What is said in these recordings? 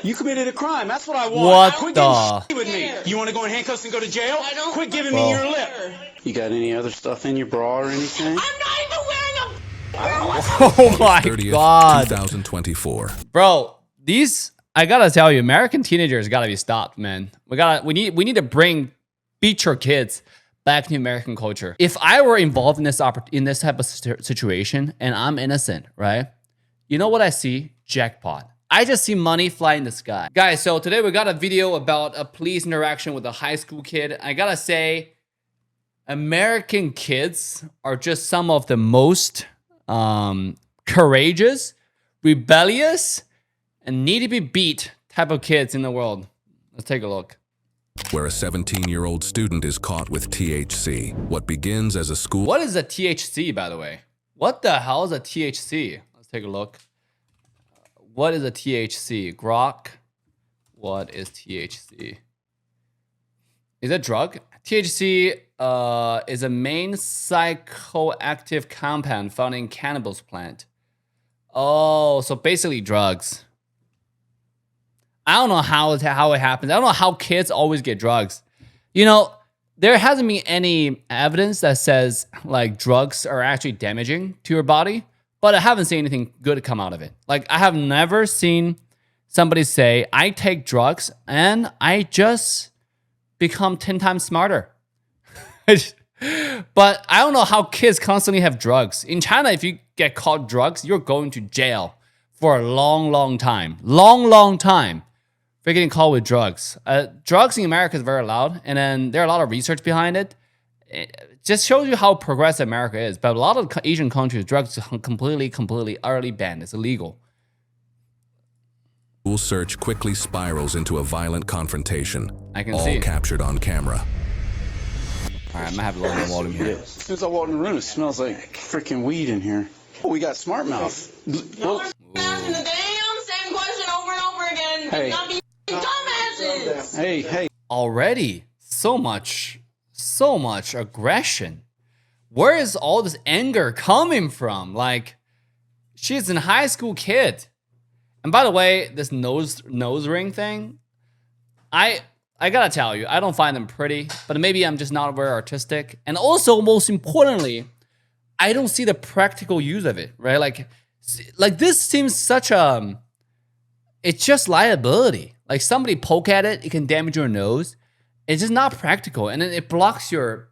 You committed a crime. That's what I want. What Quit the? getting with me. You want to go in handcuffs and go to jail? I don't Quit giving Bro. me your lip. You got any other stuff in your bra or anything? I'm not even wearing a. Oh my 30th, God. 2024. Bro, these, I gotta tell you, American teenagers gotta be stopped, man. We need to beat your kids back to American culture. If I were involved in this type of situation and I'm innocent, right? You know what I see? Jackpot. I just see money fly in the sky. Guys, so today we got a video about a police interaction with a high school kid. I gotta say, American kids are just some of the most courageous, rebellious, and need to be beat type of kids in the world. Let's take a look. Where a 17-year-old student is caught with THC. What begins as a school... What is a THC, by the way? What the hell is a THC? Let's take a look. What is a THC? Grok. What is THC? Is it drug? THC is a main psychoactive compound found in cannabis plant. Oh, so basically drugs. I don't know how it happens. I don't know how kids always get drugs. You know, there hasn't been any evidence that says like drugs are actually damaging to your body, but I haven't seen anything good come out of it. Like I have never seen somebody say, I take drugs and I just become 10 times smarter. But I don't know how kids constantly have drugs. In China, if you get caught drugs, you're going to jail for a long, long time. Long time. For getting caught with drugs. Drugs in America is very loud, and then there are a lot of research behind it. It just shows you how progressive America is. But a lot of Asian countries, drugs are completely utterly banned. It's illegal. School search quickly spirals into a violent confrontation. I can all see. captured on camera. All right, I'm gonna have a little more volume here. As soon as I walk in the room, it smells like freaking weed in here. Oh, we got smart mouth. Y'all are asking the damn same question over and over again. Hey. Not be dumbasses. Hey. Already, so much aggression. Where is all this anger coming from? Like, she's a high school kid. And by the way, this nose ring thing, I gotta tell you, I don't find them pretty, but maybe I'm just not very artistic. And also, most importantly, I don't see the practical use of it, right? Like this seems such a, it's just liability. Like somebody poke at it, it can damage your nose. It's just not practical. And then it blocks your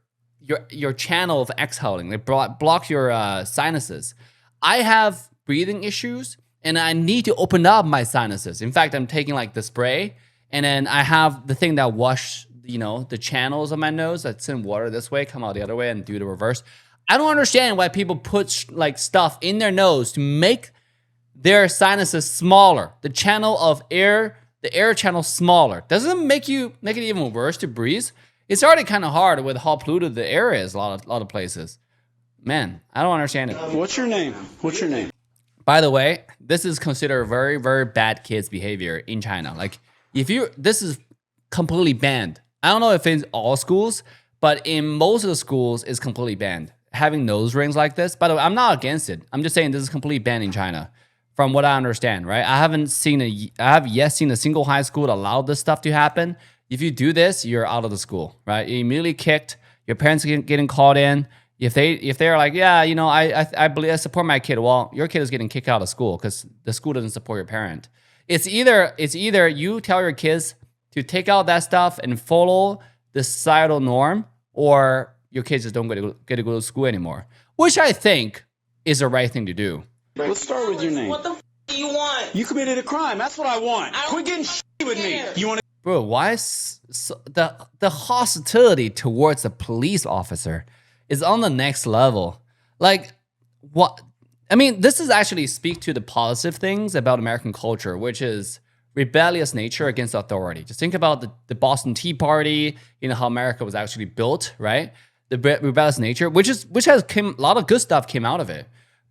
channel of exhaling. It blocks your sinuses. I have breathing issues and I need to open up my sinuses. In fact, I'm taking like the spray and then I have the thing that wash, you know, the channels of my nose that send water this way, come out the other way and do the reverse. I don't understand why people put like stuff in their nose to make their sinuses smaller. The channel of air, the air channel smaller. Doesn't it make it even worse to breathe? It's already kind of hard with how polluted the air is a lot of places. Man, I don't understand it. What's your name? By the way, this is considered very, very bad kids behavior in China. Like this is completely banned. I don't know if it's all schools, but in most of the schools it's completely banned. Having nose rings like this, by the way, I'm not against it. I'm just saying this is completely banned in China. From what I understand, right? I have yet seen a single high school that allowed this stuff to happen. If you do this, you're out of the school, right? You're immediately kicked. Your parents getting called in. If they're like, yeah, you know, I believe I support my kid. Well, your kid is getting kicked out of school because the school doesn't support your parent. It's either you tell your kids to take out that stuff and follow the societal norm, or your kids just don't get to go to school anymore, which I think is the right thing to do. Let's start with your name. What the f do you want? You committed a crime. That's what I want. Quit getting with me. You want to... Bro, why is the hostility towards the police officer is on the next level? Like, what? I mean, this is actually speak to the positive things about American culture, which is rebellious nature against authority. Just think about the Boston Tea Party, you know, how America was actually built, right? The rebellious nature, which has a lot of good stuff came out of it.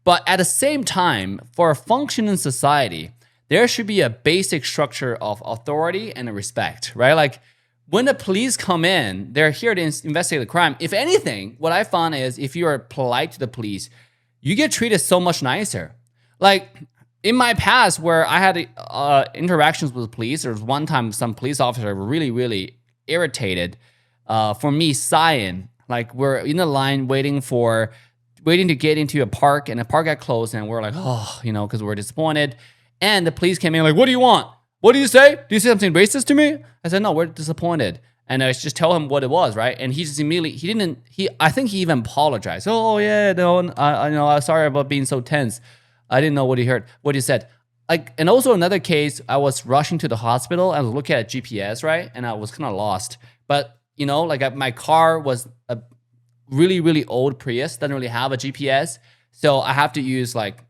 But at the same time, for a functioning society, there should be a basic structure of authority and respect, right? Like when the police come in, they're here to investigate the crime. If anything, what I found is if you are polite to the police, you get treated so much nicer. Like in my past where I had interactions with police, there was one time some police officer were really, really irritated for me sighing. Like we're in the line waiting to get into a park, and the park got closed, and we're like, oh, because we're disappointed. And the police came in like, what do you want? What do you say? Do you say something racist to me? I said, no, we're disappointed. And I just tell him what it was, right? And he just immediately, I think he even apologized. Oh yeah, no, I know, I'm sorry about being so tense. I didn't know what he said. Like, and also another case, I was rushing to the hospital. I was looking at GPS, right? And I was kind of lost. But, my car was a really, really old Prius, doesn't really have a GPS. So I have to use like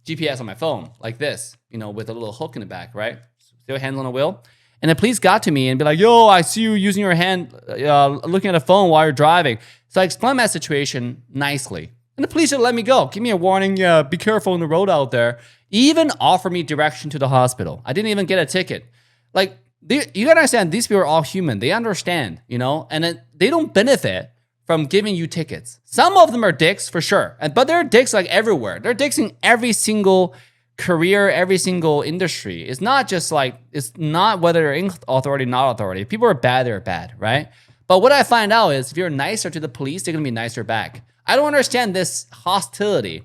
GPS on my phone, like this, with a little hook in the back, right? Still hands on the wheel. And the police got to me and be like, yo, I see you using your hand, looking at a phone while you're driving. So I explained my situation nicely. And the police should let me go. Give me a warning. Yeah, be careful on the road out there. Even offer me direction to the hospital. I didn't even get a ticket. Like, you gotta understand, these people are all human. They understand, and they don't benefit from giving you tickets. Some of them are dicks for sure. But there are dicks like everywhere. There are dicks in every single career, every single industry. It's not just like, it's not whether you're in authority, not authority. If people are bad, they're bad, right? But what I find out is if you're nicer to the police, they're gonna be nicer back. I don't understand this hostility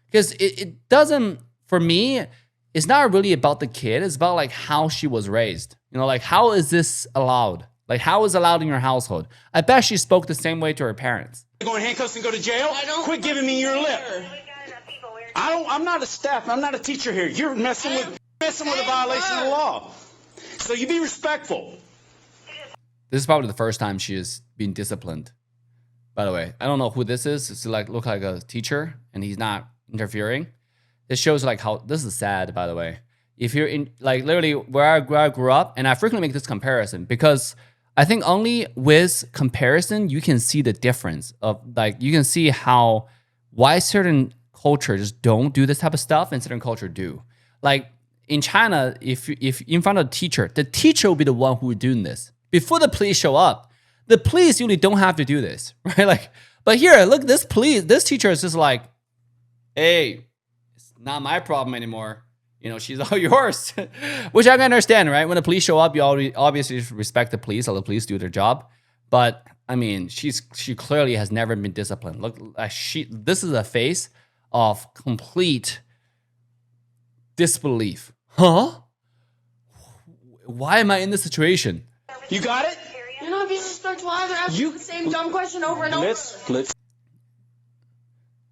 because it doesn't, for me, it's not really about the kid. It's about like how she was raised. Like how is this allowed? Like how is it allowed in your household? I bet she spoke the same way to her parents. Go in handcuffs and go to jail? I don't Quit giving me your lip. I'm not a staff. I'm not a teacher here. You're messing with a violation of the law. So you be respectful. This is probably the first time she is being disciplined. By the way, I don't know who this is. It's like look like a teacher, and he's not interfering. This shows like how this is sad. By the way, if you're in like literally where I grew up, and I frequently make this comparison because I think only with comparison you can see the difference of like you can see how why certain cultures just don't do this type of stuff and certain culture do. Like in China, if in front of the teacher will be the one who is doing this before the police show up. The police usually don't have to do this, right? Like, but here, look, this teacher is just like, hey, it's not my problem anymore. She's all yours, which I can understand, right? When the police show up, you obviously respect the police, let the police do their job. But I mean, she clearly has never been disciplined. Look, this is a face of complete disbelief. Huh? Why am I in this situation? You got it? You're not being respectful either. Asking the same dumb question over and over. Let's.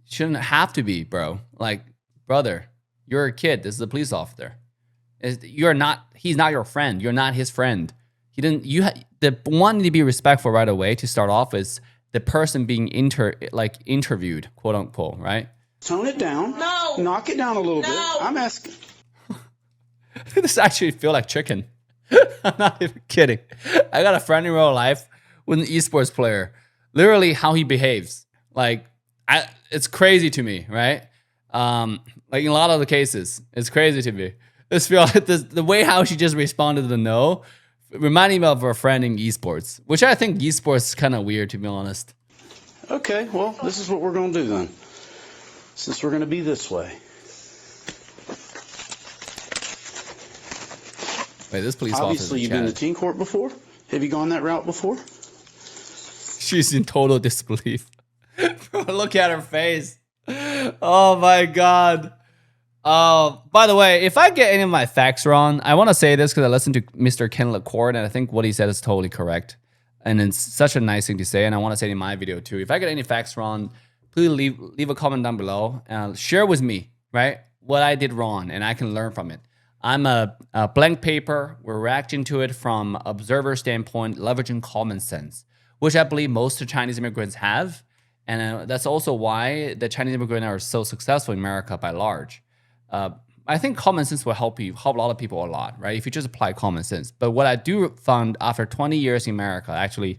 Shouldn't have to be, bro. Like, brother, you're a kid. This is a police officer. He's not your friend. You're not his friend. The one to be respectful right away to start off is the person being interviewed, quote unquote, right? Tone it down. No. Knock it down a little bit. I'm asking. This actually feel like chicken. I'm not even kidding. I got a friend in real life with an esports player. Literally how he behaves. Like, it's crazy to me, right? Like in a lot of the cases, it's crazy to me. The way how she just responded to the no, reminding me of her friend in esports, which I think esports is kind of weird, to be honest. Okay, well, this is what we're going to do then. Since we're going to be this way. Wait, this police Obviously, you've been to teen court before? Have you gone that route before? She's in total disbelief. Look at her face. Oh my God. By the way, if I get any of my facts wrong, I want to say this because I listened to Mr. Ken LaCourt, and I think what he said is totally correct. And it's such a nice thing to say, and I want to say it in my video too. If I get any facts wrong, please leave a comment down below and share with me, right, what I did wrong, and I can learn from it. I'm a blank paper. We're reacting to it from observer standpoint, leveraging common sense, which I believe most of Chinese immigrants have. And that's also why the Chinese immigrants are so successful in America by large. I think common sense will help a lot of people a lot, right? If you just apply common sense. But what I do found after 20 years in America, actually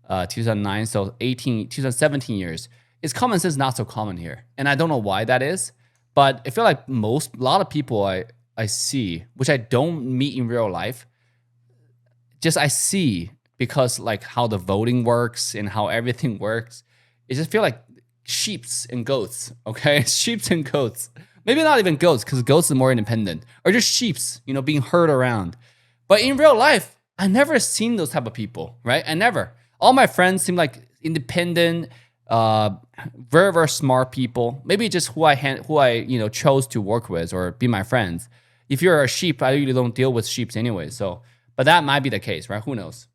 2009, so 2017 years, is common sense not so common here. And I don't know why that is, but I feel like a lot of people I see, which I don't meet in real life, just I see because like how the voting works and how everything works. It just feel like sheeps and goats, okay? Sheeps and goats. Maybe not even goats, because goats are more independent. Or just sheeps, you know, being herded around. But in real life, I never seen those type of people, right? I never. All my friends seem like independent, very, very smart people. Maybe just who I chose to work with or be my friends. If you're a sheep, I usually don't deal with sheep anyway. So, but that might be the case, right? Who knows?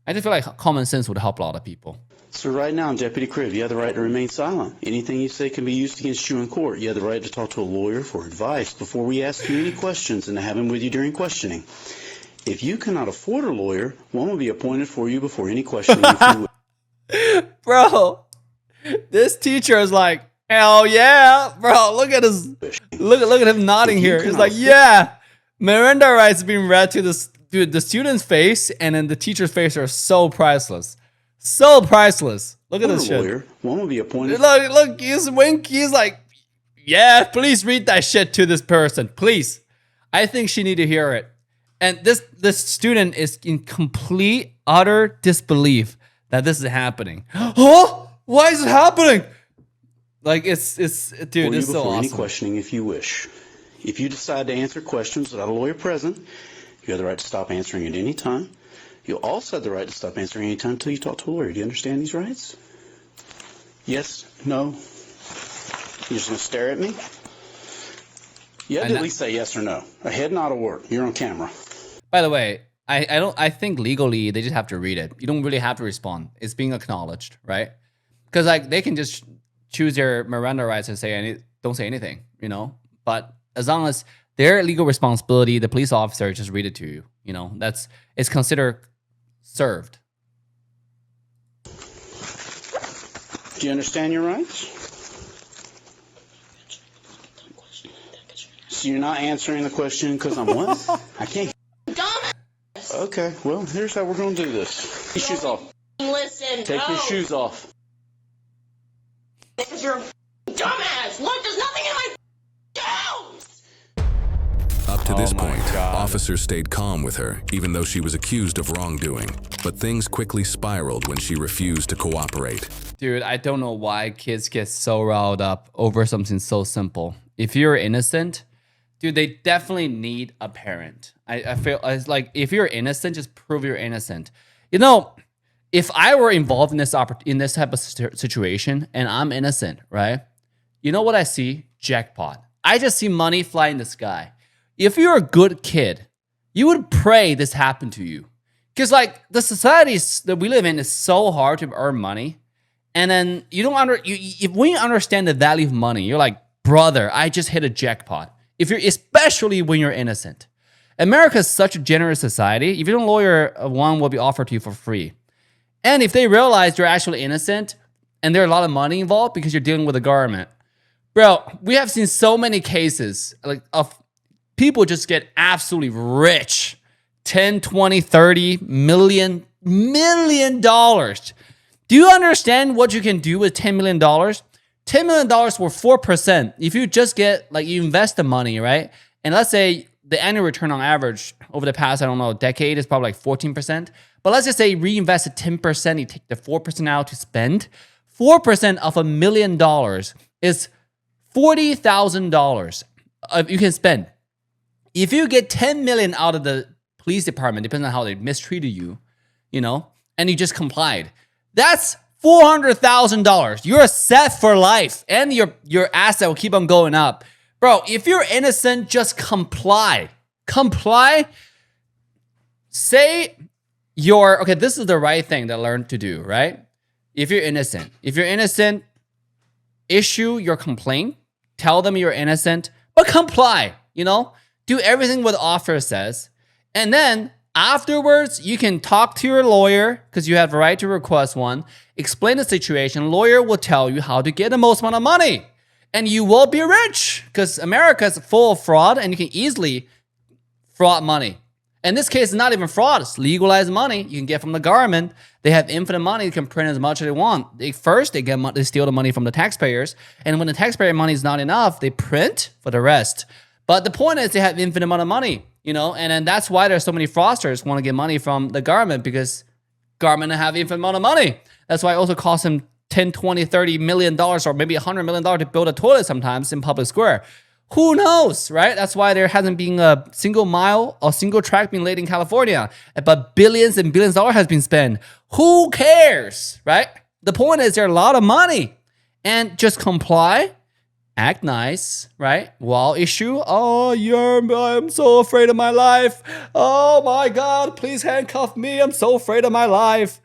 I just feel like common sense would help a lot of people. So right now, Deputy Cribb, you have the right to remain silent. Anything you say can be used against you in court. You have the right to talk to a lawyer for advice before we ask you any questions and to have him with you during questioning. If you cannot afford a lawyer, one will be appointed for you before any questioning. Bro, this teacher is like, hell yeah, bro. Look at his, look at him nodding here. He's like, yeah, Miranda rights being read to the student's face, and then the teacher's face are so priceless. So priceless. Look at this shit. Lawyer, one will be appointed. Look, he's winky. He's like, yeah, please read that shit to this person, please. I think she need to hear it. And this student is in complete, utter disbelief that this is happening. Huh? Why is it happening? Like it's dude, it's so awesome. Any questioning if you wish. If you decide to answer questions without a lawyer present, you have the right to stop answering at any time. You also have the right to stop answering any time until you talk to a lawyer. Do you understand these rights? Yes? No? You're just going to stare at me? You have to at least say yes or no. A head nod will work. You're on camera. By the way, I think legally they just have to read it. You don't really have to respond. It's being acknowledged, right? Because like they can just choose their Miranda rights and don't say anything, you know? But as long as their legal responsibility, the police officer just read it to you, you know? It's considered served. Do you understand your rights? So you're not answering the question because I'm what? I can't. Dumbass. Okay, well, here's how we're going to do this. Take your shoes off. Listen, Take your shoes off. Because you're a dumbass. Look, there's nothing in my house. Up to this point, officers stayed calm with her, even though she was accused of wrongdoing. But things quickly spiraled when she refused to cooperate. Dude, I don't know why kids get so riled up over something so simple. If you're innocent, dude, they definitely need a parent. I feel it's like if you're innocent, just prove you're innocent. You know, if I were involved in this type of situation and I'm innocent, right? You know what I see? Jackpot. I just see money fly in the sky. If you're a good kid, you would pray this happened to you. Because like the society that we live in is so hard to earn money. And then you don't when you understand the value of money, you're like, brother, I just hit a jackpot. Especially when you're innocent. America is such a generous society. If you don't lawyer, one will be offered to you for free. And if they realize you're actually innocent and there's a lot of money involved because you're dealing with the government, bro, we have seen so many cases like of people just get absolutely rich. 10, 20, 30 million dollars. Do you understand what you can do with $10 million? $10 million for 4%. If you just get, like, you invest the money, right? And let's say the annual return on average over the past, I don't know, decade is probably like 14%. But let's just say reinvest at 10%, you take the 4% out to spend. 4% of $1 million is $40,000 you can spend. If you get 10 million out of the police department, depending on how they mistreated you, you know, and you just complied, that's $400,000. You're set for life, and your asset will keep on going up. Bro, if you're innocent, just comply. Comply. Say okay, this is the right thing to learn to do, right? If you're innocent, issue your complaint, tell them you're innocent, but comply, you know? Do everything what the officer says. And then afterwards, you can talk to your lawyer because you have the right to request one. Explain the situation. Lawyer will tell you how to get the most amount of money. And you will be rich because America is full of fraud and you can easily fraud money. In this case, it's not even fraud. It's legalized money you can get from the government. They have infinite money. They can print as much as they want. They steal the money from the taxpayers. And when the taxpayer money is not enough, they print for the rest. But the point is they have infinite amount of money, you know, and then that's why there's so many fraudsters want to get money from the government because government have infinite amount of money. That's why it also costs them 10, 20, $30 million or maybe $100 million to build a toilet sometimes in public square. Who knows, right? That's why there hasn't been a single mile or single track being laid in California, but billions and billions of dollars has been spent. Who cares, right? The point is there's a lot of money, and just comply, act nice, right? Wall issue. Oh, I'm so afraid of my life. Oh my God, please handcuff me. I'm so afraid of my life.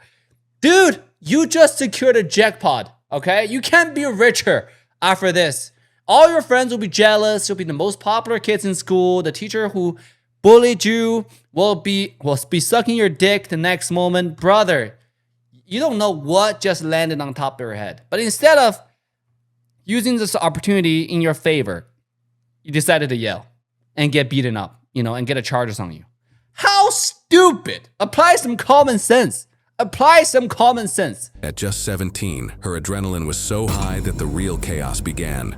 Dude, you just secured a jackpot, okay? You can't be richer after this. All your friends will be jealous. You'll be the most popular kids in school. The teacher who bullied you will be sucking your dick the next moment. Brother, you don't know what just landed on top of your head. But instead of using this opportunity in your favor, you decided to yell and get beaten up, and get a charges on you. How stupid! Apply some common sense. Apply some common sense. At just 17, her adrenaline was so high that the real chaos began.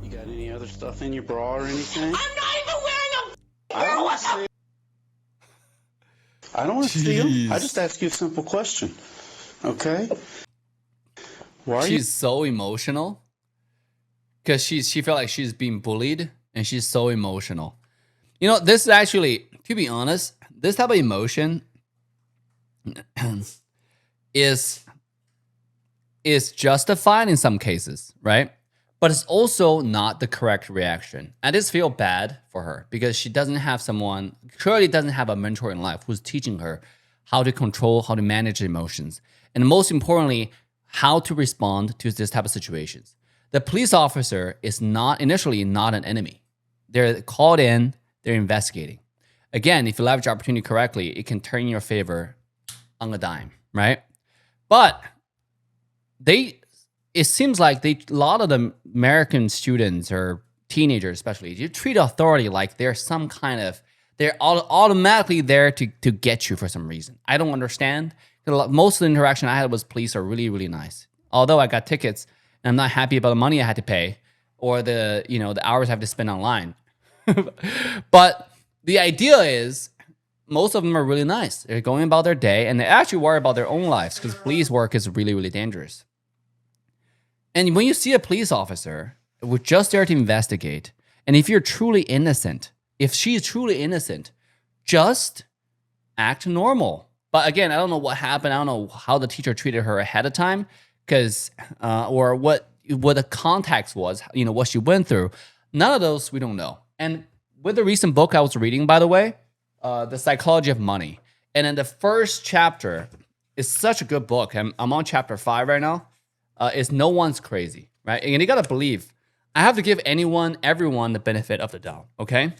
You got any other stuff in your bra or anything? I'm not even wearing a. I don't want to see. I don't want to steal. Jeez. I just ask you a simple question. Okay? Why are She's so emotional because she felt like she's being bullied, and she's so emotional. This is actually, to be honest, this type of emotion is justified in some cases, right? But it's also not the correct reaction. I just feel bad for her because she doesn't have someone, clearly doesn't have a mentor in life who's teaching her how to control, how to manage emotions, and most importantly, how to respond to this type of situations. The police officer is initially not an enemy. They're called in, they're investigating. Again, if you leverage opportunity correctly, it can turn in your favor on a dime, right? But it seems like a lot of the American students or teenagers especially, you treat authority like they're some kind of, they're automatically there to get you for some reason. I don't understand. Most of the interaction I had with police are really, really nice. Although I got tickets and I'm not happy about the money I had to pay or the hours I have to spend online. But the idea is most of them are really nice. They're going about their day and they actually worry about their own lives because police work is really, really dangerous. And when you see a police officer who's just there to investigate, and if you're truly innocent, if she's truly innocent, just act normal. But again, I don't know what happened. I don't know how the teacher treated her ahead of time, or what the context was, what she went through. None of those we don't know. And with the recent book I was reading, by the way, The Psychology of Money, and in the first chapter, it's such a good book. I'm on chapter 5 right now. Is no one's crazy, right? And you gotta believe, I have to give everyone the benefit of the doubt, okay?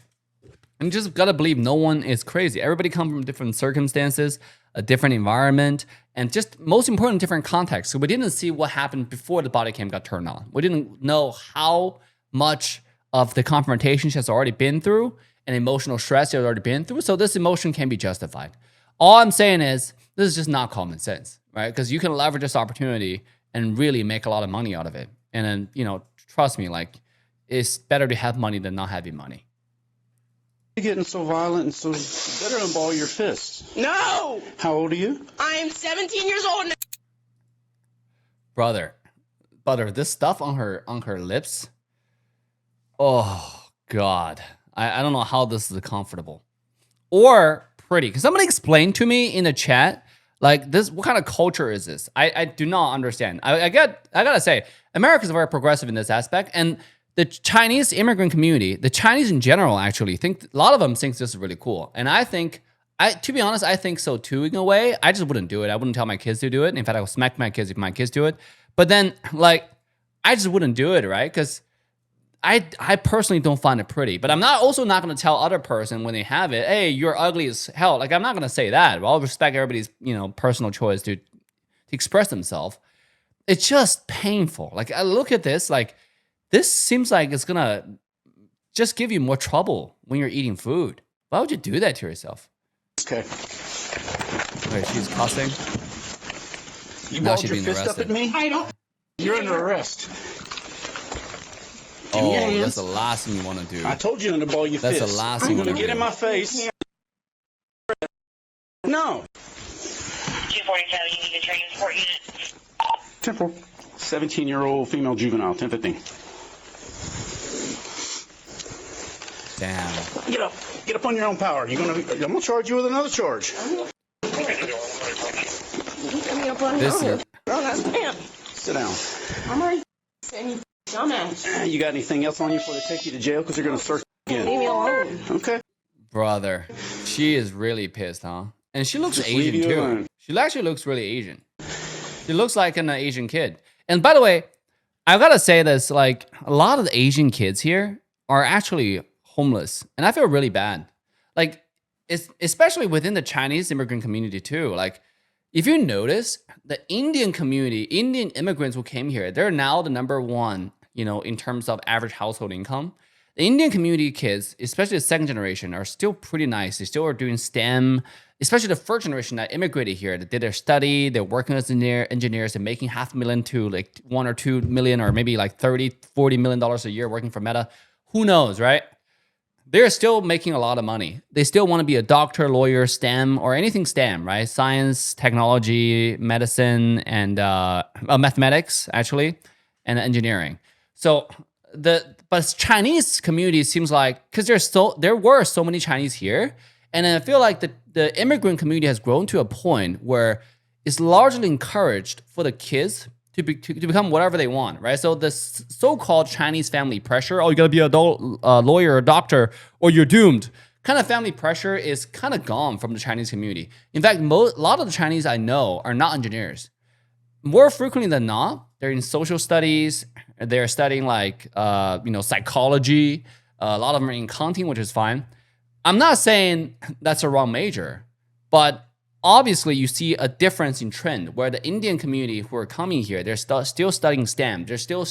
And you just gotta believe no one is crazy. Everybody comes from different circumstances, a different environment, and just most important, different contexts. So we didn't see what happened before the body cam got turned on. We didn't know how much of the confrontation she has already been through and emotional stress she has already been through. So this emotion can be justified. All I'm saying is, this is just not common sense, right? Because you can leverage this opportunity and really make a lot of money out of it. And then, trust me, it's better to have money than not having money. you getting so violent and so you better unball your fists? No! How old are you? I am 17 years old now. Brother, this stuff on her lips. Oh God. I don't know how this is comfortable. Or pretty. Can somebody explain to me in the chat? This, what kind of culture is this? I do not understand. I gotta say, America is very progressive in this aspect, and the Chinese immigrant community, the Chinese in general, actually think a lot of them think this is really cool. And to be honest, I think so too in a way. I just wouldn't do it. I wouldn't tell my kids to do it. In fact, I would smack my kids if my kids do it. But then, I just wouldn't do it, right? Because I personally don't find it pretty, but I'm also not going to tell other person when they have it, hey, you're ugly as hell. I'm not going to say that. I'll respect everybody's, personal choice to express themselves. It's just painful. I look at this, this seems like it's going to just give you more trouble when you're eating food. Why would you do that to yourself? Okay. Wait, she's cussing. You Now balled she's your being fist arrested. up at me? I don't. You're under arrest. Oh, Yes. that's the last thing you want to do. I told you to ball your That's fist. the last You're thing you gonna want get to in do. my face. No. 247, you need a transport unit. Temporal. 17-year-old female juvenile, 1015. Damn. Get up on your own power. I'm gonna charge you with another charge. This is, Sit down. I'm already saying you dumbass. You got anything else on you before they take you to jail? Because they're gonna search you Leave again. me alone. Okay. brother. She is really pissed, huh? And she looks Just Asian leave you too. alone. She actually looks really Asian. She looks like an Asian kid. And by the way, I've got to say this, like a lot of the Asian kids here are actually homeless. And I feel really bad. Like it's especially within the Chinese immigrant community too. Like if you notice, the Indian community, Indian immigrants who came here, they're now the number one, in terms of average household income. The Indian community kids, especially the second generation, are still pretty nice. They still are doing STEM, especially the first generation that immigrated here, that did their study, they're working as engineers and making $500,000 to like $1 or $2 million or maybe like $30-40 million a year working for Meta. Who knows, right? They're still making a lot of money. They still want to be a doctor, lawyer, STEM, or anything STEM, right? Science, technology, medicine, and mathematics, actually, and engineering. So but Chinese community seems like, because there were so many Chinese here, and I feel like the immigrant community has grown to a point where it's largely encouraged for the kids to become whatever they want, right? So the so-called Chinese family pressure, oh, you gotta be a lawyer or a doctor, or you're doomed, kind of family pressure is kind of gone from the Chinese community. In fact, a lot of the Chinese I know are not engineers. More frequently than not, they're in social studies. They're studying like, psychology. A lot of them are in accounting, which is fine. I'm not saying that's a wrong major, but obviously you see a difference in trend where the Indian community who are coming here, they're still studying STEM. They're still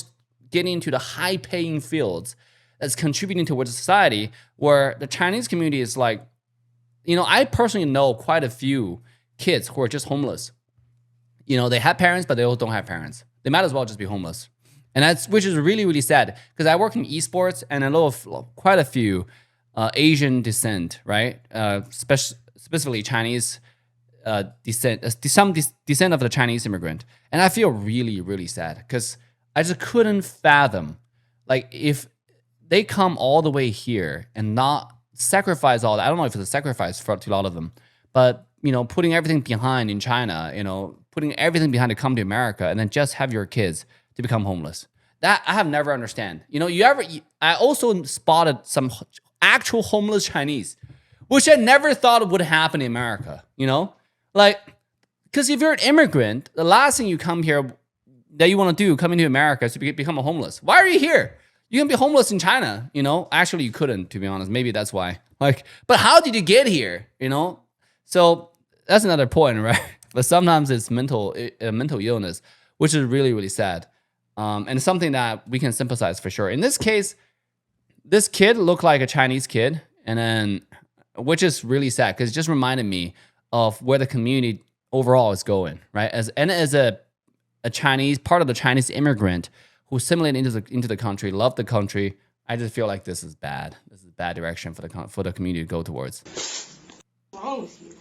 getting into the high-paying fields that's contributing towards society, where the Chinese community is like, I personally know quite a few kids who are just homeless. They have parents, but they don't have parents. They might as well just be homeless. And which is really, really sad, because I work in esports and I know of quite a few Asian descent, right? Specifically Chinese descent, some descent of the Chinese immigrant. And I feel really, really sad, because I just couldn't fathom, like, if they come all the way here and not sacrifice all that. I don't know if it's a sacrifice to a lot of them, but, putting everything behind in China, putting everything behind to come to America and then just have your kids to become homeless. That I have never understand. I also spotted some actual homeless Chinese, which I never thought would happen in America, Like, because if you're an immigrant, the last thing you come here that you want to do coming to America is to become a homeless. Why are you here? You can be homeless in China, Actually, you couldn't, to be honest. Maybe that's why. But how did you get here, So that's another point, right? But sometimes it's mental illness, which is really, really sad. And something that we can sympathize for sure. In this case, this kid looked like a Chinese kid, and then, which is really sad, because it just reminded me of where the community overall is going, right? As a Chinese, part of the Chinese immigrant who assimilated into the country, loved the country, I just feel like this is bad. This is a bad direction for the community to go towards.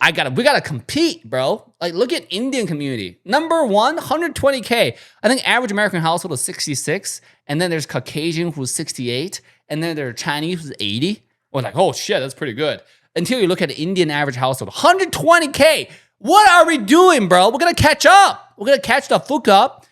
We gotta compete, bro. Like, look at Indian community. Number one, 120K. I think average American household is 66, and then there's Caucasian who's 68, and then there's Chinese who's 80. We're like, oh shit, that's pretty good. Until you look at the Indian average household, 120K. What are we doing, bro? We're gonna catch up. We're gonna catch the fuck up.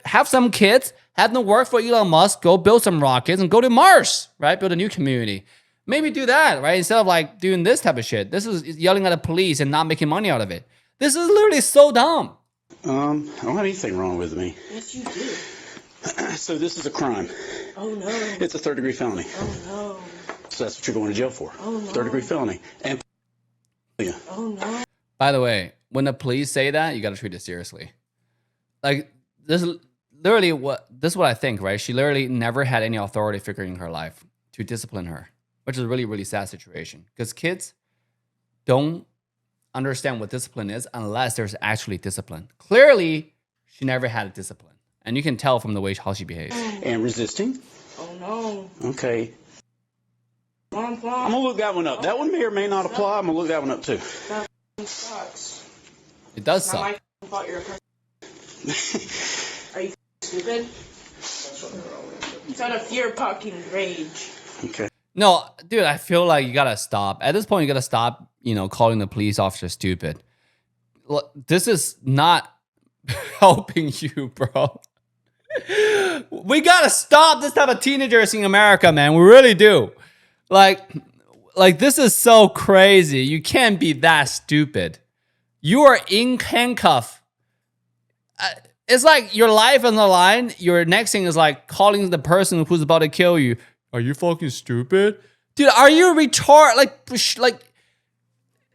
Have some kids, have them work for Elon Musk, go build some rockets, and go to Mars, right? Build a new community. Maybe do that, right? Instead of like doing this type of shit. This is yelling at the police and not making money out of it. This is literally so dumb. I don't have anything wrong with me. Yes, you do. So this is a crime. Oh, no. It's a third-degree felony. Oh, no. So that's what you're going to jail for. Oh, no. Third-degree felony. And Oh, no. By the way, when the police say that, you got to treat it seriously. Like, this is what I think, right? She literally never had any authority figure in her life to discipline her, which is a really, really sad situation, because kids don't understand what discipline is unless there's actually discipline. Clearly, she never had a discipline, and you can tell from the way how she behaves. And resisting. Oh, no. Okay. Mom, I'm going to look that one up. That one may or may not apply. I'm going to look that one up, too. That sucks. It does Not suck. my fault you're a person. Are you stupid? It's out of fear, fucking rage. Okay. No, dude, I feel like you gotta stop. At this point, you gotta stop, calling the police officer stupid. This is not helping you, bro. We gotta stop this type of teenagers in America, man. We really do. Like this is so crazy. You can't be that stupid. You are in handcuff. It's like your life on the line. Your next thing is like calling the person who's about to kill you. Are you fucking stupid? Dude, are you retarded? Like,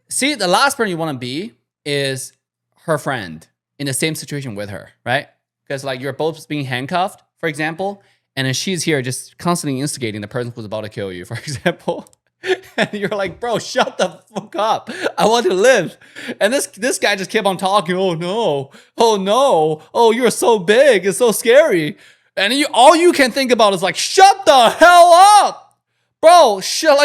see, the last person you want to be is her friend in the same situation with her, right? Because like you're both being handcuffed, for example, and then she's here just constantly instigating the person who's about to kill you, for example. And you're like, bro, shut the fuck up. I want to live. And this guy just kept on talking. Oh no. Oh no. Oh, you're so big. It's so scary. And all you can think about is like, shut the hell up, bro. Shut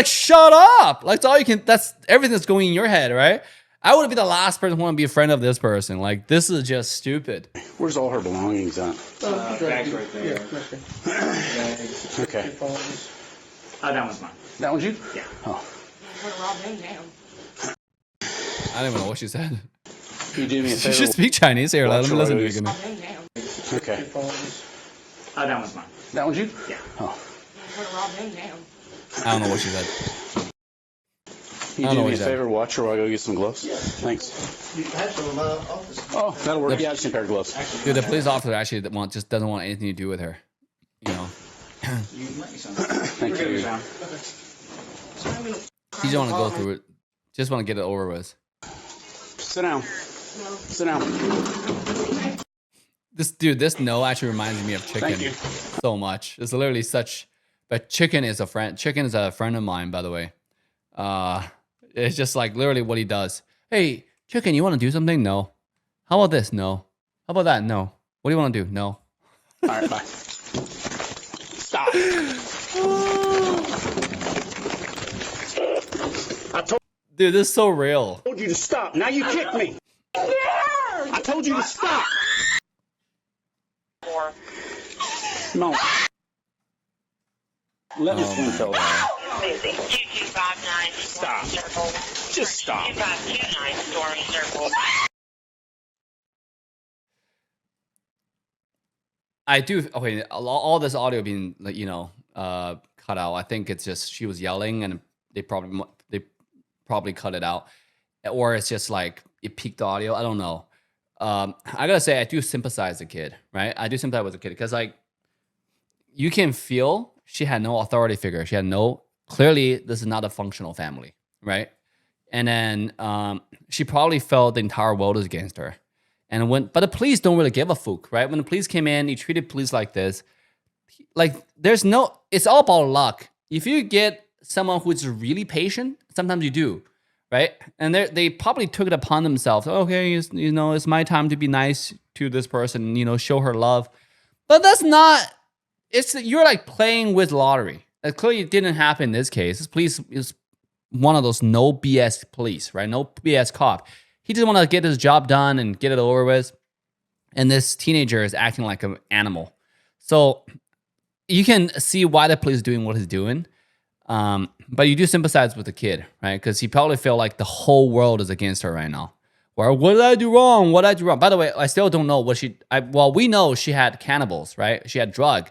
up. Like, that's everything that's going in your head, right? I would be the last person who want to be a friend of this person. Like, this is just stupid. Where's all her belongings at? Bag's right there. Yeah, right there. Okay. That one's mine. That one's you? Yeah. Oh. I don't even know what she said. Can you do me a She favor? should speak Chinese. Here, let Watch me listen to it your again. Okay. That one's mine. That one's you? Yeah. Oh. I don't know what she said. Can you I don't do know me a what favor? Watch her while I go get some gloves? Yeah. Thanks. You have some office. Oh, that'll work. Yeah, just a pair of gloves. Dude, the police officer actually just doesn't want anything to do with her. You let me some. Thank you. You don't want to go through it. Just want to get it over with. Sit down. Sit down. This no actually reminds me of Chicken Thank you. so much. It's literally such. But Chicken is a friend. Chicken is a friend of mine, by the way. It's just like literally what he does. Hey, Chicken, you want to do something? No. How about this? No. How about that? No. What do you want to do? No. All right, bye. Stop. Dude, this is so real. I told you to stop. Now you kick me. I told you to stop. No. Let me swing fella. 2259 Stop. Circle. Just stop. 2529 Storm Circle. I do. Okay, all this audio being cut out. I think it's just she was yelling, and they probably cut it out, or it's just like it peaked audio. I don't know. I gotta say, I do sympathize with the kid, right? I do sympathize with the kid because like you can feel she had no authority figure. She had no. Clearly, this is not a functional family, right? And then she probably felt the entire world is against her. But the police don't really give a fuck, right? When the police came in, he treated police like this. Like, it's all about luck. If you get someone who's really patient, sometimes you do, right? And they probably took it upon themselves. Okay, it's my time to be nice to this person, show her love. But that's not, you're like playing with lottery. It clearly didn't happen in this case. This police is one of those no BS police, right? No BS cop. He just want to get his job done and get it over with. And this teenager is acting like an animal. So you can see why the police is doing what he's doing. But you do sympathize with the kid, right? Because he probably feel like the whole world is against her right now. Or what did I do wrong? What did I do wrong? By the way, I still don't know what we know she had cannibals, right? She had drug.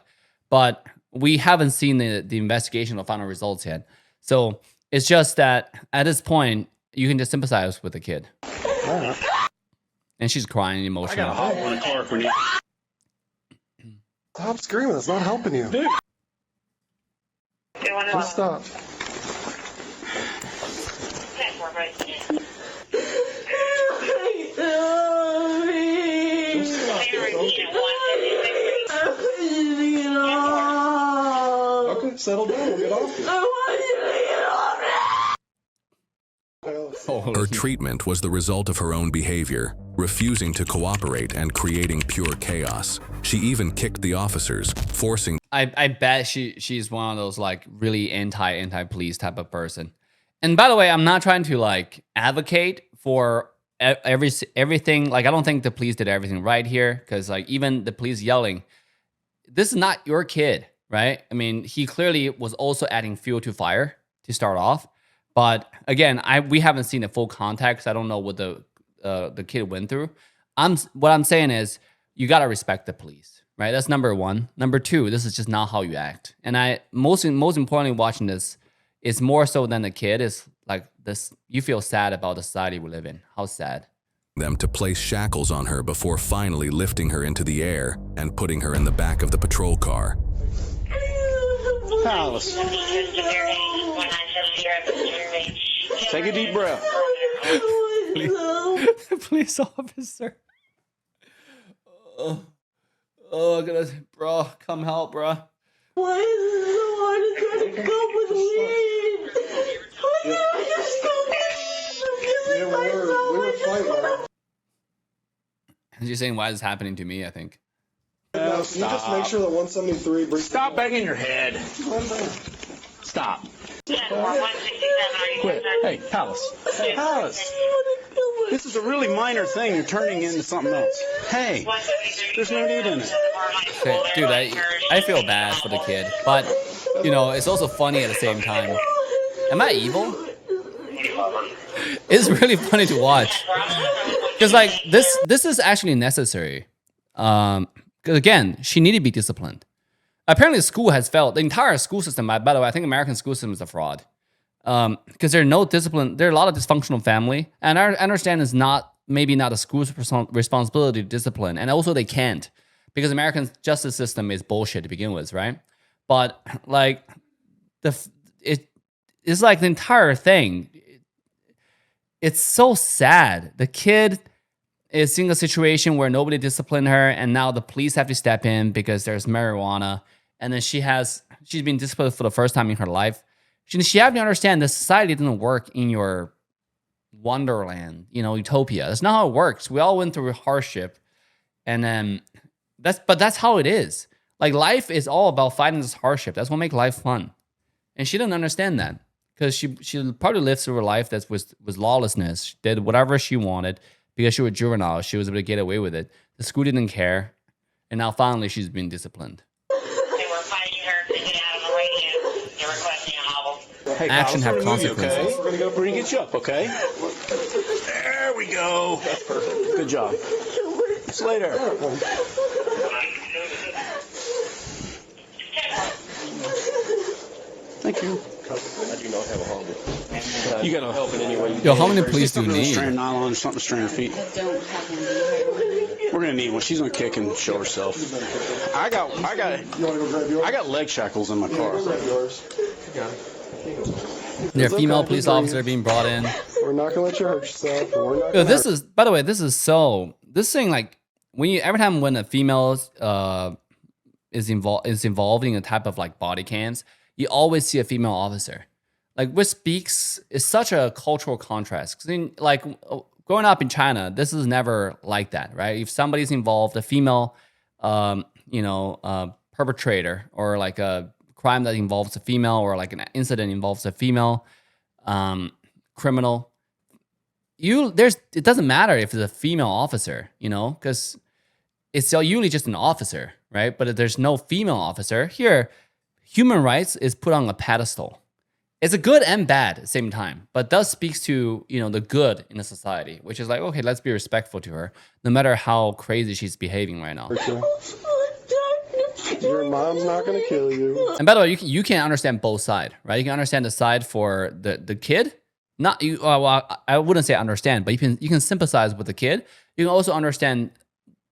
But we haven't seen the investigation or final results yet. So it's just that at this point, you can just sympathize with the kid. And she's crying emotional. On a car if we need. Stop screaming. It's not helping you. Just stop. Okay, settle down. We'll get off you. Her treatment was the result of her own behavior, refusing to cooperate and creating pure chaos. She even kicked the officers, forcing. I bet she's one of those like really anti-police type of person. And by the way, I'm not trying to like advocate for everything. Like I don't think the police did everything right here because like even the police yelling, this is not your kid. right? I mean, he clearly was also adding fuel to fire to start off. But again, we haven't seen the full context. I don't know what the kid went through. What I'm saying is you gotta respect the police, right? That's number one. Number two, this is just not how you act. And most importantly, watching this, it's more so than the kid. Is like this. You feel sad about the society we live in. How sad. Them to place shackles on her before finally lifting her into the air and putting her in the back of the patrol car. Palace, take a deep breath. Police officer. Oh goodness, bro, come help, bro. Why is it so hard to try to cope with weed? Why can't I just go Yeah, we were fighting. She's saying, why is this happening to me, I think. Now, can you just make sure that 173 brings Stop banging your head. Stop. Quit. Hey, Palace. Hey, Palace. This is a really minor thing. You're turning into something else. Hey, there's no need in it. Okay, dude, I feel bad for the kid, but you know, it's also funny at the same time. Am I evil? It's really funny to watch because like this is actually necessary. Because again, she needed to be disciplined. Apparently, the school has failed. The entire school system, by the way, I think American school system is a fraud. Because there's no discipline. There are a lot of dysfunctional family, and I understand it's maybe not the school's responsibility to discipline, and also they can't because American justice system is bullshit to begin with, right? But like it's like the entire thing. It's so sad. The kid is in a situation where nobody disciplined her, and now the police have to step in because there's marijuana, and then she's been disciplined for the first time in her life. She have to understand that society doesn't work in your wonderland, utopia. That's not how it works. We all went through hardship, and then that's how it is. Like life is all about fighting this hardship. That's what makes life fun. And she didn't understand that because she probably lived through a life that was lawlessness. She did whatever she wanted because she was juvenile. She was able to get away with it. The school didn't care, and now finally she's been disciplined. Hey, Action have Palace, consequences. Okay? We're going to get you up, okay? There we go. That's perfect. Good job. Slater. Thank you. I do not have a hobby. You got to help in any way. Yo, how many police do you need? Strand nylon or something to strain her feet. We're gonna need one. She's gonna kick and show herself. I got You want to go grab yours? I got leg shackles in my car. Grab yours. There are female police officers being brought in. We're not gonna let you hurt yourself. We're not. Yo, this is, by the way, this thing, like every time when a female is involved in a type of like body cams, you always see a female officer. Like which speaks is such a cultural contrast. Because like growing up in China, this is never like that, right? If somebody's involved, a female, perpetrator or like a crime that involves a female or like an incident involves a female criminal, it doesn't matter if it's a female officer, because it's usually just an officer, right? But if there's no female officer here, human rights is put on a pedestal. It's a good and bad at the same time, but does speaks to the good in a society, which is like, okay, let's be respectful to her, no matter how crazy she's behaving right now. Your mom's not gonna kill you. And by the way, you can understand both sides, right? You can understand the side for the kid. Not you. Well, I wouldn't say understand, but you can sympathize with the kid. You can also understand,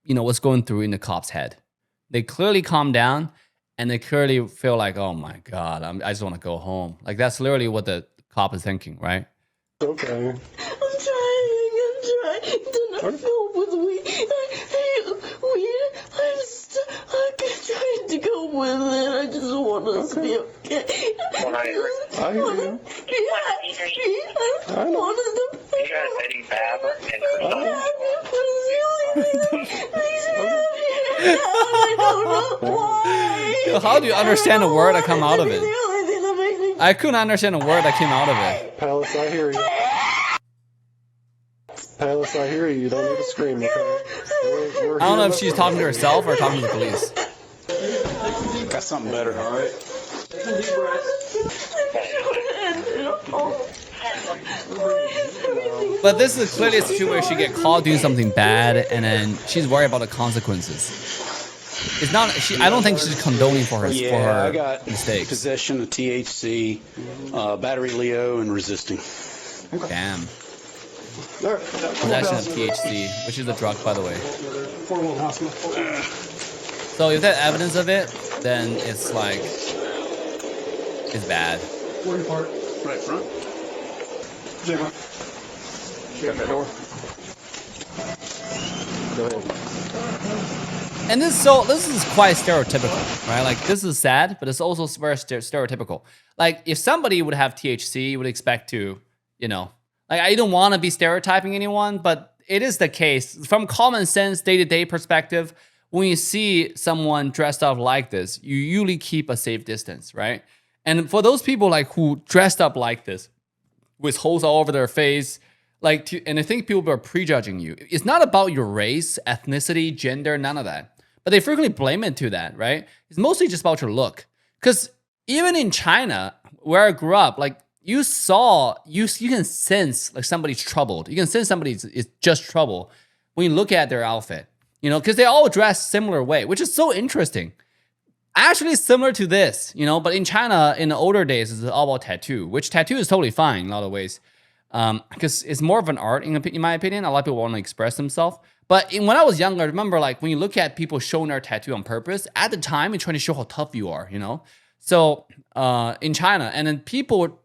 what's going through in the cop's head. They clearly calm down, and they clearly feel like, oh my god, I just want to go home. Like that's literally what the cop is thinking, right? Okay. I'm trying to not cope with weed. I've been trying to cope with it. I just want us to be okay. I hear you. I know. You guys eating bab and I don't know why. Yo, how do you understand a word that come out of it? The only thing that makes me I couldn't understand a word that came out of it. Palace, I hear you. Palace, I hear you. You don't need to scream, okay? We're I don't know here if she's talking to herself or talking to the police. got something better. All right. Take some deep breaths. But this is clearly a situation where she get caught doing something bad, and then she's worried about the consequences. It's not. I don't think she's condoning for her I got mistakes. possession of THC, battery Leo, and resisting. Damn. Possession of THC, which is a drug, by the way. So if there's evidence of it, then it's like it's bad. Right front. Shut that door. Go ahead. And this is quite stereotypical, right? Like this is sad, but it's also very stereotypical. Like if somebody would have THC, you would expect to, like I don't want to be stereotyping anyone, but it is the case from common sense, day-to-day perspective. When you see someone dressed up like this, you usually keep a safe distance, right? And for those people like who dressed up like this, with holes all over their face, and I think people are prejudging you. It's not about your race, ethnicity, gender, none of that. But they frequently blame it to that, right? It's mostly just about your look. Because even in China, where I grew up, like you can sense like somebody's troubled. You can sense somebody is just trouble when you look at their outfit, because they all dress similar way, which is so interesting. Actually similar to this, but in China, in the older days, it's all about tattoo, which tattoo is totally fine in a lot of ways. Because it's more of an art, in my opinion. A lot of people want to express themselves. But when I was younger, I remember like when you look at people showing their tattoo on purpose, at the time, you're trying to show how tough you are, So in China, and then people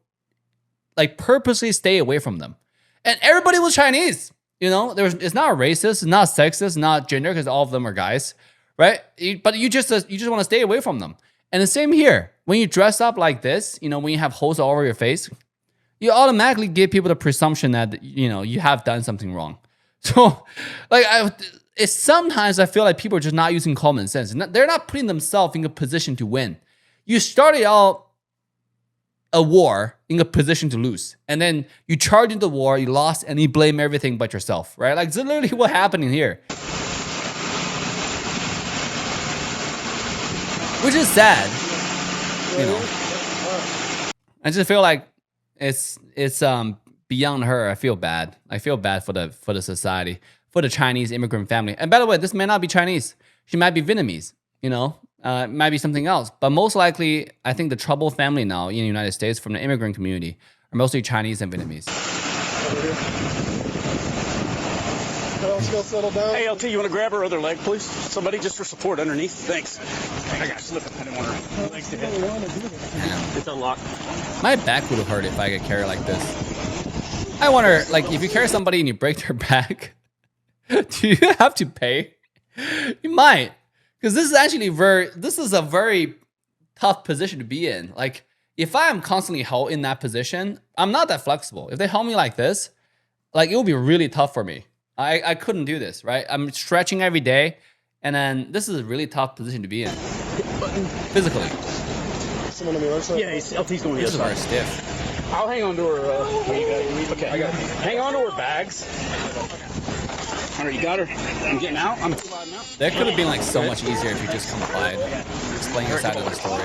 like purposely stay away from them. And everybody was Chinese, it's not racist, it's not sexist, not gender, because all of them are guys, right? But you just want to stay away from them. And the same here. When you dress up like this, when you have holes all over your face, you automatically give people the presumption that, you have done something wrong. So, like, sometimes I feel like people are just not using common sense. They're not putting themselves in a position to win. You started out a war in a position to lose. And then you charge into the war, you lost, and you blame everything but yourself, right? Like, it's literally what's happening here. Which is sad, I just feel like it's beyond her. I feel bad. I feel bad for the society, for the Chinese immigrant family. And by the way, this may not be Chinese. She might be Vietnamese. It might be something else. But most likely, I think the troubled family now in the United States from the immigrant community are mostly Chinese and Vietnamese. Still settle down. Hey, LT, you want to grab her other leg, please? Somebody just for support underneath. Thanks. I got slipping. I didn't want her legs to hit. It's unlocked. My back would have hurt if I could carry like this. I wonder, like, if you carry somebody and you break their back, do you have to pay? You might. Because this is actually a very tough position to be in. Like, if I am constantly held in that position, I'm not that flexible. If they hold me like this, like, it will be really tough for me. I couldn't do this, right? I'm stretching every day, and then this is a really tough position to be in. Physically. Someone on the other side? Yeah, LT's going to This the is other very side. stiff. I'll hang on to her. Okay, I got her. Hang on to her bags. All right, you got her. I'm getting out. I'm sliding out. That could have been like so much easier if you just complied. Explain your side of the story.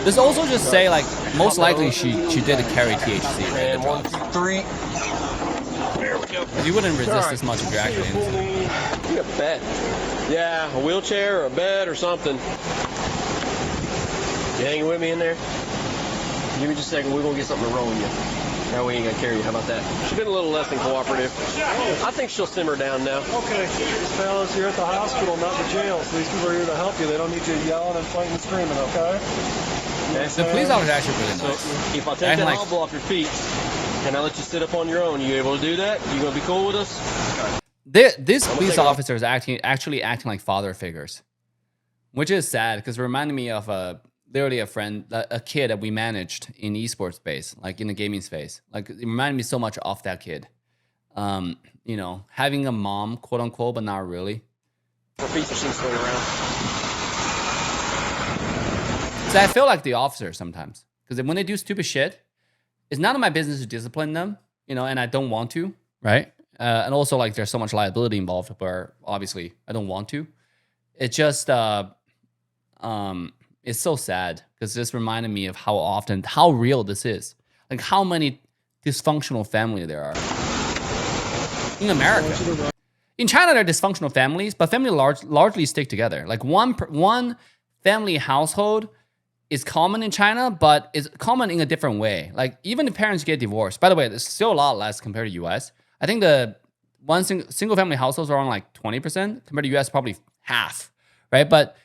This also just say like most likely she did carry THC, right? The drugs. 1, 2, 3. There we go. You wouldn't resist as much if you're actually into it. Get a bed. Yeah, a wheelchair or a bed or something. You hanging with me in there? Give me just a second. We're going to get something to roll with you. That way you ain't got to carry you. How about that? She's been a little less than cooperative. I think she'll simmer down now. Okay, fellas, you're at the hospital, not the jail. So these people are here to help you. They don't need you yelling and fighting and screaming, okay? The police officer actually really So nice. if I take Acting that like- hobble off your feet, and I let you sit up on your own, you able to do that? You gonna be cool with us? These I'm police gonna take officers actually acting like father figures, which is sad because it reminded me of literally a kid that we managed in esports space, like in the gaming space. Like it reminded me so much of that kid. Having a mom, quote unquote, but not really. Our feet just swing around. So I feel like the officers sometimes because when they do stupid shit, it's none of my business to discipline them, and I don't want to, right? And also like there's so much liability involved where obviously I don't want to. It's just it's so sad because this reminded me of how real this is. Like how many dysfunctional family there are in America. In China, there are dysfunctional families, but family largely stick together. Like one family household is common in China, but it's common in a different way. Like even if parents get divorced, by the way, there's still a lot less compared to US. I think the single family households are on like 20% compared to US, probably half, right? But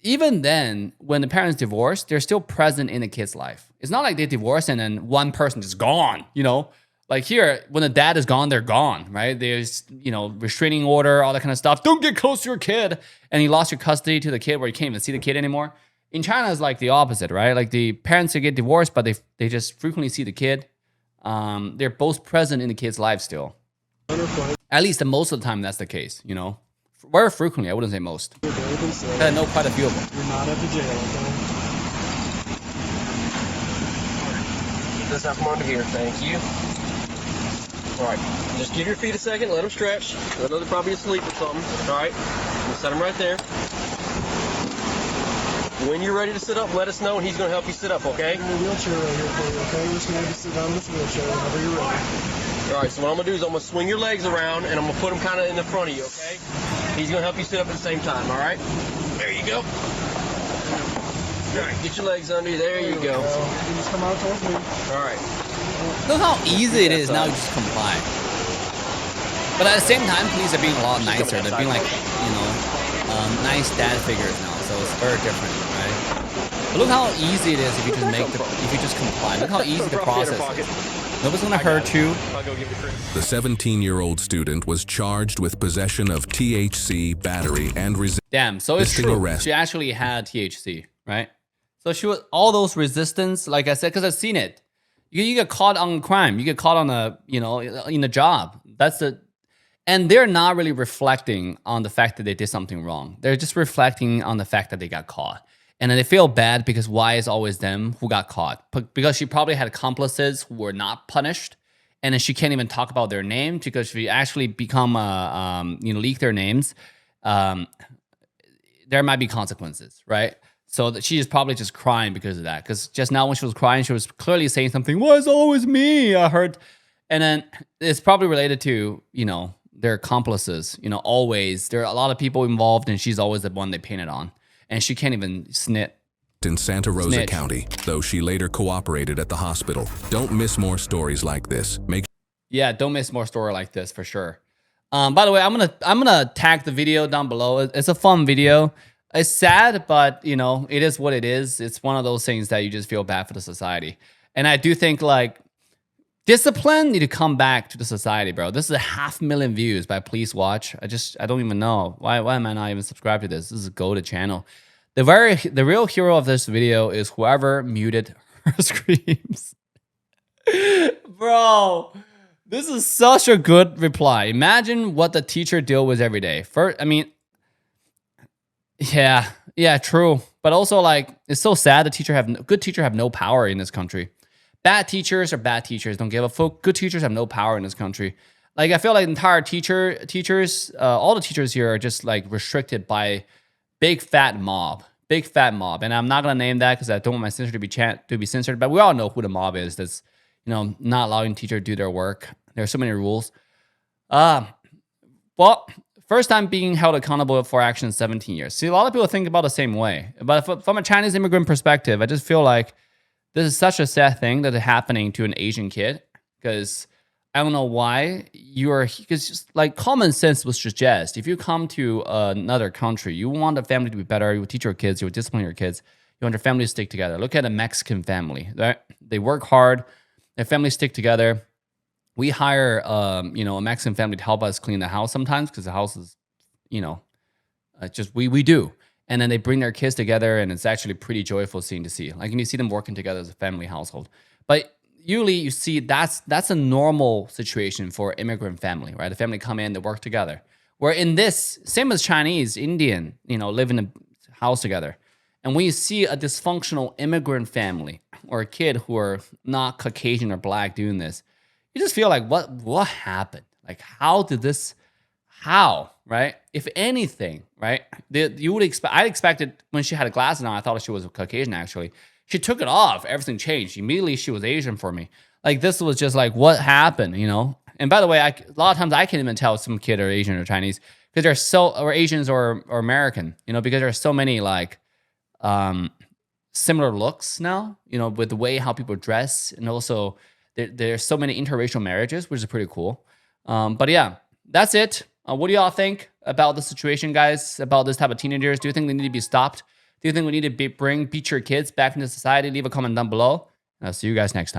even then, when the parents divorce, they're still present in the kid's life. It's not like they divorce and then one person is gone, you know? Like here, when the dad is gone, they're gone, right? There's, restraining order, all that kind of stuff. Don't get close to your kid. And you lost your custody to the kid where you can't even see the kid anymore. In China, it's like the opposite, right? Like the parents, they get divorced, but they just frequently see the kid. They're both present in the kid's life still. At least most of the time, that's the case, Very frequently, I wouldn't say most. I know quite a few of them. You're not at the jail, okay? Keep this out from under here. Thank you. All right. Just give your feet a second. Let them stretch. I know they're probably asleep or something. All right. We'll set them right there. When you're ready to sit up, let us know, and he's going to help you sit up, okay? There's a wheelchair right here for you, okay? You're just going to have to sit down in this wheelchair whenever you're ready. All right, so what I'm going to do is I'm going to swing your legs around, and I'm going to put them kind of in the front of you, okay? He's going to help you sit up at the same time, all right? There you go. All right, get your legs under you. There you go. You just come out towards me. All right. Look how easy it is now. You just comply. But at the same time, police are being a lot nicer. They're being like, nice dad figures now. So it's very different, right? But look how easy it is if you just comply. Look how easy the process is. Nobody's gonna hurt you. The 17-year-old student was charged with possession of THC, battery, and Damn, so it's resisting true. arrest. She actually had THC, right? So she was all those resistance, like I said, because I've seen it. You get caught on crime. You get caught on in a job. And they're not really reflecting on the fact that they did something wrong. They're just reflecting on the fact that they got caught. And then they feel bad because why is always them who got caught? Because she probably had accomplices who were not punished. And then she can't even talk about their name because if you actually become, leak their names, there might be consequences, right? So that she is probably just crying because of that. Because just now when she was crying, she was clearly saying something, why is it always me? I heard. And then it's probably related to, their accomplices. Always. There are a lot of people involved and she's always the one they painted on. And she can't even snit. In Santa Rosa Snitch. County, though she later cooperated at the hospital. Don't miss more stories like this. Don't miss more story like this for sure. By the way, I'm gonna tag the video down below. It's a fun video. It's sad, but it is what it is. It's one of those things that you just feel bad for the society. And I do think like discipline need to come back to the society, bro. This is 500,000 views by Police Watch. I don't even know why am I not even subscribed to this? This is a go-to channel. The real hero of this video is whoever muted her screams. Bro, this is such a good reply. Imagine what the teacher deal with every day. Yeah, true. But also, like, it's so sad the good teacher have no power in this country. Bad teachers are bad teachers. Don't give a fuck. Good teachers have no power in this country. Like, I feel like entire teachers, all the teachers here are just like restricted by big fat mob. And I'm not gonna name that because I don't want my censor to be censored. But we all know who the mob is. That's not allowing teachers to do their work. There are so many rules. Well, first time being held accountable for action in 17 years. See, a lot of people think about the same way. But from a Chinese immigrant perspective, I just feel like this is such a sad thing that is happening to an Asian kid. Because I don't know why because just like common sense would suggest if you come to another country, you want the family to be better, you would teach your kids, you would discipline your kids, you want your family to stick together. Look at a Mexican family, right? They work hard, their families stick together. We hire, a Mexican family to help us clean the house sometimes because the house is, just we do. And then they bring their kids together, and it's actually pretty joyful scene to see. Like, and you see them working together as a family household. But usually, you see that's a normal situation for immigrant family, right? The family come in, they work together. Where in this, same as Chinese, Indian, live in a house together. And when you see a dysfunctional immigrant family or a kid who are not Caucasian or black doing this, you just feel like, what happened? Like, how did this how, right? If anything, right? You would expect. I expected when she had a glasses on, I thought she was Caucasian. Actually, she took it off. Everything changed immediately. She was Asian for me. Like this was just like what happened, you know? And by the way, a lot of times I can't even tell if some kid are Asian or Chinese because there's or Asians or American, you know, because there's so many like similar looks now, you know, with the way how people dress, and also there's so many interracial marriages, which is pretty cool. But yeah, that's it. What do y'all think about the situation, guys? About this type of teenagers? Do you think they need to be stopped? Do you think we need to beat your kids back into society? Leave a comment down below. I'll see you guys next time.